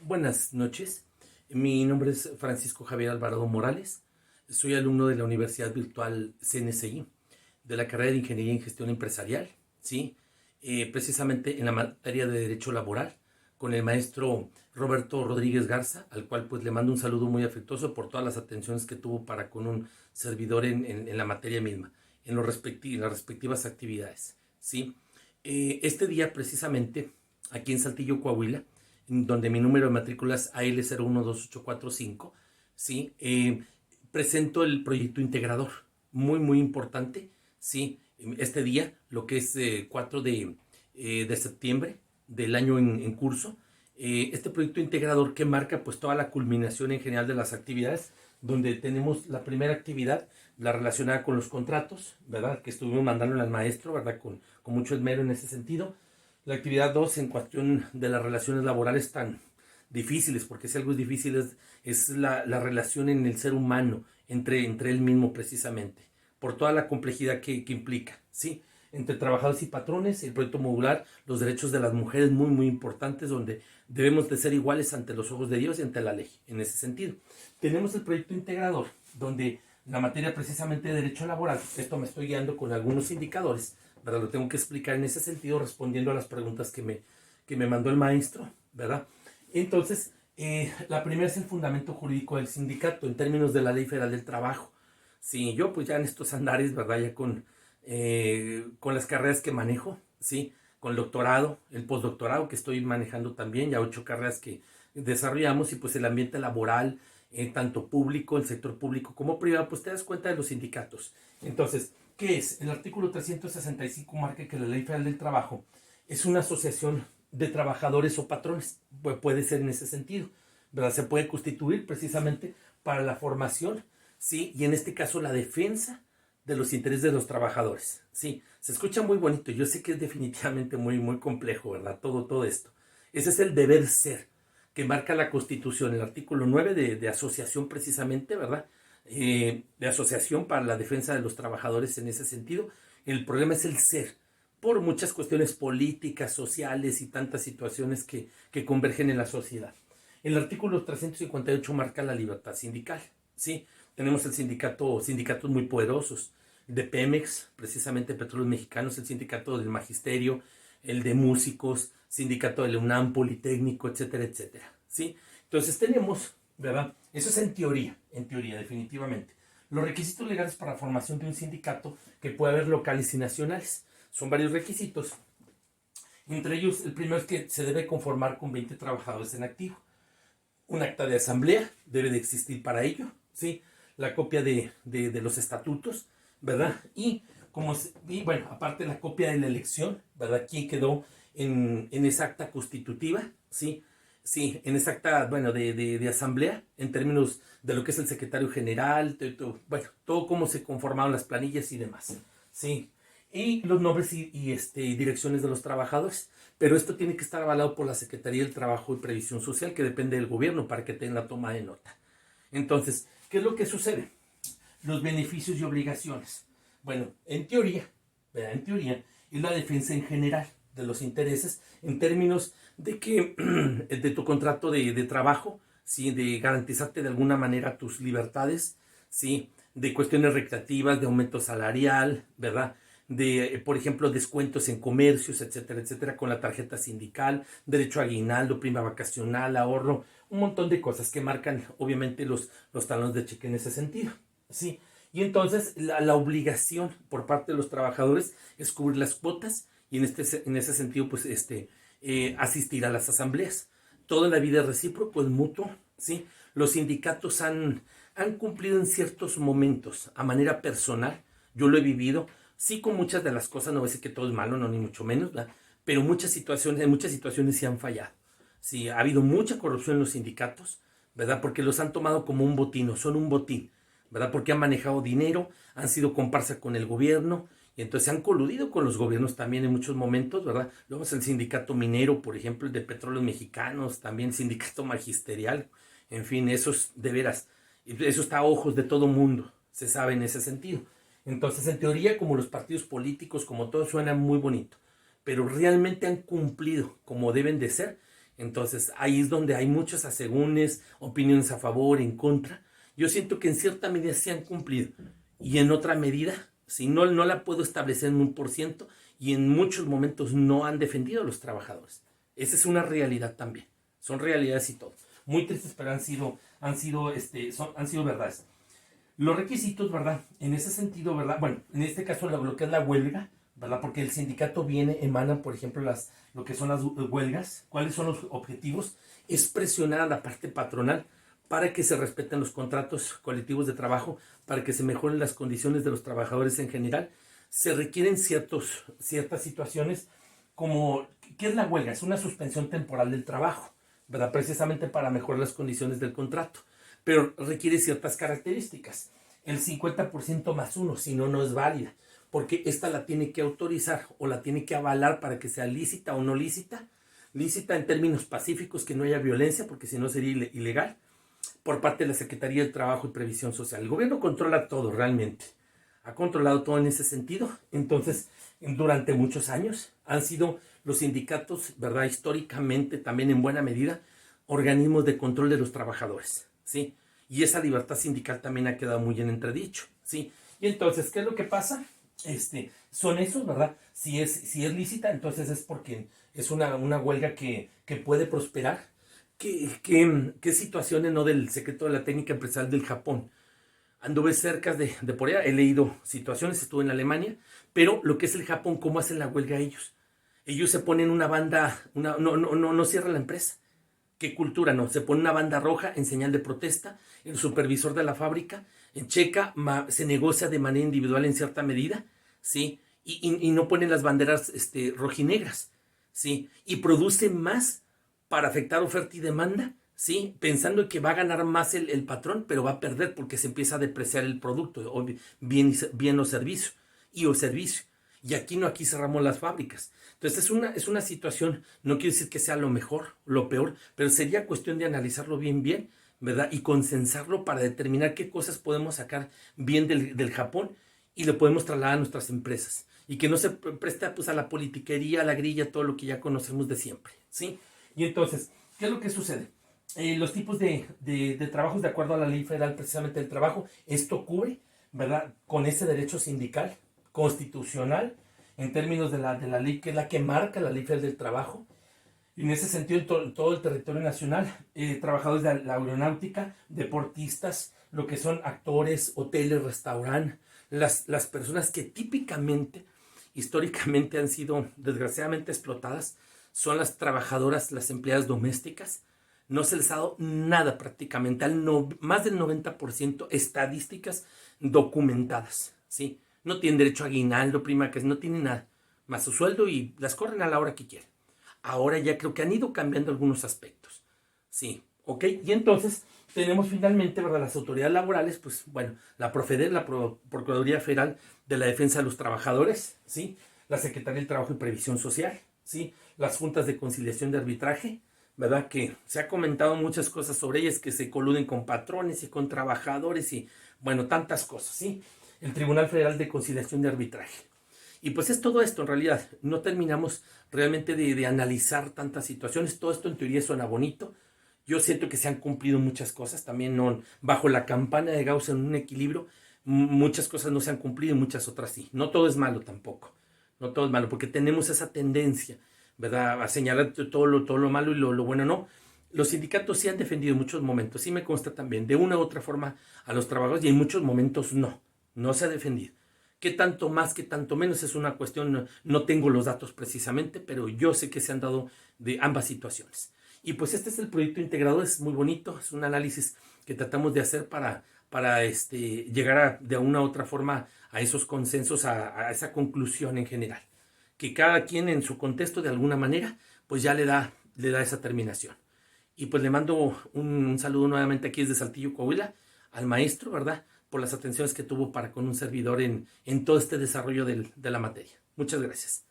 Buenas noches, mi nombre es Francisco Javier Alvarado Morales, soy alumno de la Universidad Virtual CNCI, de la carrera de Ingeniería en Gestión Empresarial, ¿sí? Precisamente en la materia de Derecho Laboral, con el maestro Roberto Rodríguez Garza, al cual pues le mando un saludo muy afectuoso por todas las atenciones que tuvo para con un servidor en la materia misma, en las respectivas actividades, ¿sí? Este día precisamente, aquí en Saltillo, Coahuila, donde mi número de matrícula es AL012845, ¿sí? Presento el proyecto integrador, muy importante, ¿sí? Este día, lo que es 4 de septiembre del año en curso, este proyecto integrador que marca pues toda la culminación en general de las actividades, donde tenemos la primera actividad, la relacionada con los contratos, ¿verdad? Que estuvimos mandándole al maestro, ¿verdad? Con mucho esmero en ese sentido. La actividad 2 en cuestión de las relaciones laborales tan difíciles, porque si algo es difícil es la relación en el ser humano, entre él mismo precisamente, por toda la complejidad que implica, ¿sí? Entre trabajadores y patrones, el proyecto modular, los derechos de las mujeres muy importantes, donde debemos de ser iguales ante los ojos de Dios y ante la ley, en ese sentido. Tenemos el proyecto integrador, donde la materia precisamente de derecho laboral, esto me estoy guiando con algunos indicadores, ¿verdad? Lo tengo que explicar en ese sentido respondiendo a las preguntas que me mandó el maestro, ¿verdad? Entonces, la primera es el fundamento jurídico del sindicato en términos de la Ley Federal del Trabajo. Sí, yo pues ya en estos andares, ¿verdad? Ya con las carreras que manejo, ¿sí? Con el doctorado, el postdoctorado que estoy manejando también, ya 8 carreras que desarrollamos y pues el ambiente laboral, tanto público, el sector público como privado, pues te das cuenta de los sindicatos. Entonces, ¿qué es? El artículo 365 marca que la Ley Federal del Trabajo es una asociación de trabajadores o patrones, puede ser en ese sentido, ¿verdad? Se puede constituir precisamente para la formación, ¿sí? Y en este caso la defensa de los intereses de los trabajadores, ¿sí? Se escucha muy bonito, yo sé que es definitivamente muy complejo, ¿verdad? Todo esto. Ese es el deber ser que marca la Constitución, el artículo 9 de asociación precisamente, ¿verdad? De asociación para la defensa de los trabajadores en ese sentido. El problema es el ser, por muchas cuestiones políticas, sociales y tantas situaciones que convergen en la sociedad. El artículo 358 marca la libertad sindical, ¿sí? Tenemos sindicatos muy poderosos, de Pemex, precisamente Petróleos Mexicanos, el sindicato del Magisterio, el de músicos, sindicato del UNAM, Politécnico, etcétera, ¿sí? Entonces tenemos, ¿verdad? Eso es en teoría, definitivamente. Los requisitos legales para la formación de un sindicato que puede haber locales y nacionales. Son varios requisitos. Entre ellos, el primero es que se debe conformar con 20 trabajadores en activo. Un acta de asamblea debe de existir para ello, ¿sí? La copia de los estatutos, ¿verdad? Y bueno, aparte la copia de la elección, ¿verdad? ¿Quién quedó en esa acta constitutiva? ¿Sí? Sí, en esa acta, bueno, de asamblea, en términos de lo que es el secretario general, bueno, todo cómo se conformaron las planillas y demás, ¿sí? Y los nombres y direcciones de los trabajadores. Pero esto tiene que estar avalado por la Secretaría del Trabajo y Previsión Social, que depende del gobierno para que tenga la toma de nota. Entonces, ¿qué es lo que sucede? Los beneficios y obligaciones. Bueno, en teoría, ¿verdad? En teoría, es la defensa en general de los intereses en términos de que de tu contrato de trabajo, ¿sí? De garantizarte de alguna manera tus libertades, ¿sí? De cuestiones recreativas, de aumento salarial, ¿verdad? De, por ejemplo, descuentos en comercios, etcétera, con la tarjeta sindical, derecho a aguinaldo, prima vacacional, ahorro, un montón de cosas que marcan, obviamente, los talones de cheque en ese sentido, ¿sí? Y entonces la obligación por parte de los trabajadores es cubrir las cuotas y en ese sentido, pues, asistir a las asambleas. Toda la vida es recíproco, es mutuo, ¿sí? Los sindicatos han cumplido en ciertos momentos, a manera personal, yo lo he vivido, sí con muchas de las cosas, no voy a decir que todo es malo, no, ni mucho menos, ¿verdad? Pero en muchas situaciones sí han fallado. Sí, ha habido mucha corrupción en los sindicatos, ¿verdad? Porque los han tomado como un botín, o son un botín, ¿verdad? Porque han manejado dinero, han sido comparsa con el gobierno, y entonces se han coludido con los gobiernos también en muchos momentos, ¿verdad? Luego es el sindicato minero, por ejemplo, el de Petróleos Mexicanos, también sindicato magisterial, en fin, eso es de veras, eso está a ojos de todo mundo, se sabe en ese sentido. Entonces, en teoría, como los partidos políticos, como todo suena muy bonito, pero realmente han cumplido como deben de ser, Entonces, ahí es donde hay muchos asegúnes, opiniones a favor, en contra. Yo siento que en cierta medida se han cumplido y en otra medida, si no, no la puedo establecer en un por ciento y en muchos momentos no han defendido a los trabajadores. Esa es una realidad también. Son realidades y todo. Muy tristes, pero han sido verdades. Los requisitos, ¿verdad? En ese sentido, ¿verdad? Bueno, en este caso lo que es la huelga, ¿verdad? Porque el sindicato emana, por ejemplo, lo que son las huelgas. ¿Cuáles son los objetivos? Es presionar a la parte patronal para que se respeten los contratos colectivos de trabajo, para que se mejoren las condiciones de los trabajadores en general. Se requieren ciertas situaciones como, ¿qué es la huelga? Es una suspensión temporal del trabajo, ¿verdad? Precisamente para mejorar las condiciones del contrato, pero requiere ciertas características. El 50% más uno, si no, no es válida, porque esta la tiene que autorizar o la tiene que avalar para que sea lícita o no lícita. Lícita en términos pacíficos, que no haya violencia, porque si no sería ilegal, por parte de la Secretaría del Trabajo y Previsión Social. El gobierno controla todo realmente. Ha controlado todo en ese sentido. Entonces, durante muchos años han sido los sindicatos, ¿verdad? Históricamente, también en buena medida, organismos de control de los trabajadores, ¿sí? Y esa libertad sindical también ha quedado muy en entredicho, ¿sí? Y entonces, ¿qué es lo que pasa? Son esos, ¿verdad? Si es lícita, entonces es porque es una huelga que puede prosperar. ¿Qué situaciones, no, del secreto de la técnica empresarial del Japón? Anduve cerca de por allá, he leído situaciones, estuve en Alemania, pero lo que es el Japón, ¿cómo hacen la huelga ellos? Ellos se ponen una banda, no cierran la empresa. ¿Qué cultura? No, se pone una banda roja en señal de protesta. El supervisor de la fábrica checa, se negocia de manera individual en cierta medida, ¿sí? Y no ponen las banderas rojinegras, ¿sí? Y produce más para afectar oferta y demanda, ¿sí? Pensando que va a ganar más el patrón, pero va a perder porque se empieza a depreciar el producto, o bien o servicio, Y aquí cerramos las fábricas. Entonces es una situación, no quiero decir que sea lo mejor, lo peor, pero sería cuestión de analizarlo bien, ¿verdad? Y consensarlo para determinar qué cosas podemos sacar bien del Japón y lo podemos trasladar a nuestras empresas. Y que no se presta pues a la politiquería, a la grilla, todo lo que ya conocemos de siempre, ¿sí? Y entonces, ¿qué es lo que sucede? Los tipos de trabajos de acuerdo a la ley federal precisamente del trabajo, esto cubre, ¿verdad? Con ese derecho sindical constitucional en términos de la ley que es la que marca la ley federal del trabajo. Y en ese sentido, en todo el territorio nacional, trabajadores de la aeronáutica, deportistas, lo que son actores, hoteles, restaurantes, las personas que típicamente, históricamente han sido desgraciadamente explotadas, son las trabajadoras, las empleadas domésticas. No se les ha dado nada prácticamente, más del 90% estadísticas documentadas, ¿sí? No tienen derecho a aguinaldo, prima, que no tienen nada, más su sueldo y las corren a la hora que quieren. Ahora ya creo que han ido cambiando algunos aspectos, ¿sí? ¿Ok? Y entonces tenemos finalmente, ¿verdad? Las autoridades laborales, pues bueno, la Profeder, la Procuraduría Federal de la Defensa de los Trabajadores, ¿sí? La Secretaría del Trabajo y Previsión Social, ¿sí? Las juntas de conciliación de arbitraje, ¿verdad? Que se ha comentado muchas cosas sobre ellas, que se coluden con patrones y con trabajadores y, bueno, tantas cosas, ¿sí? El Tribunal Federal de Conciliación de Arbitraje. Y pues es todo esto en realidad. No terminamos realmente de analizar tantas situaciones. Todo esto en teoría suena bonito. Yo siento que se han cumplido muchas cosas. También no, bajo la campana de Gauss en un equilibrio, muchas cosas no se han cumplido y muchas otras sí. No todo es malo tampoco. No todo es malo porque tenemos esa tendencia, ¿verdad? A señalar todo lo malo y lo bueno no. Los sindicatos sí han defendido en muchos momentos. Sí me consta también de una u otra forma a los trabajadores y en muchos momentos no. No se ha defendido. ¿Qué tanto más, qué tanto menos? Es una cuestión, no tengo los datos precisamente, pero yo sé que se han dado de ambas situaciones. Y pues este es el proyecto integrado, es muy bonito, es un análisis que tratamos de hacer para llegar de una u otra forma a esos consensos, a esa conclusión en general. Que cada quien en su contexto de alguna manera, pues ya le da esa terminación. Y pues le mando un saludo nuevamente aquí desde Saltillo, Coahuila, al maestro, ¿verdad? Por las atenciones que tuvo para con un servidor en todo este desarrollo de la materia. Muchas gracias.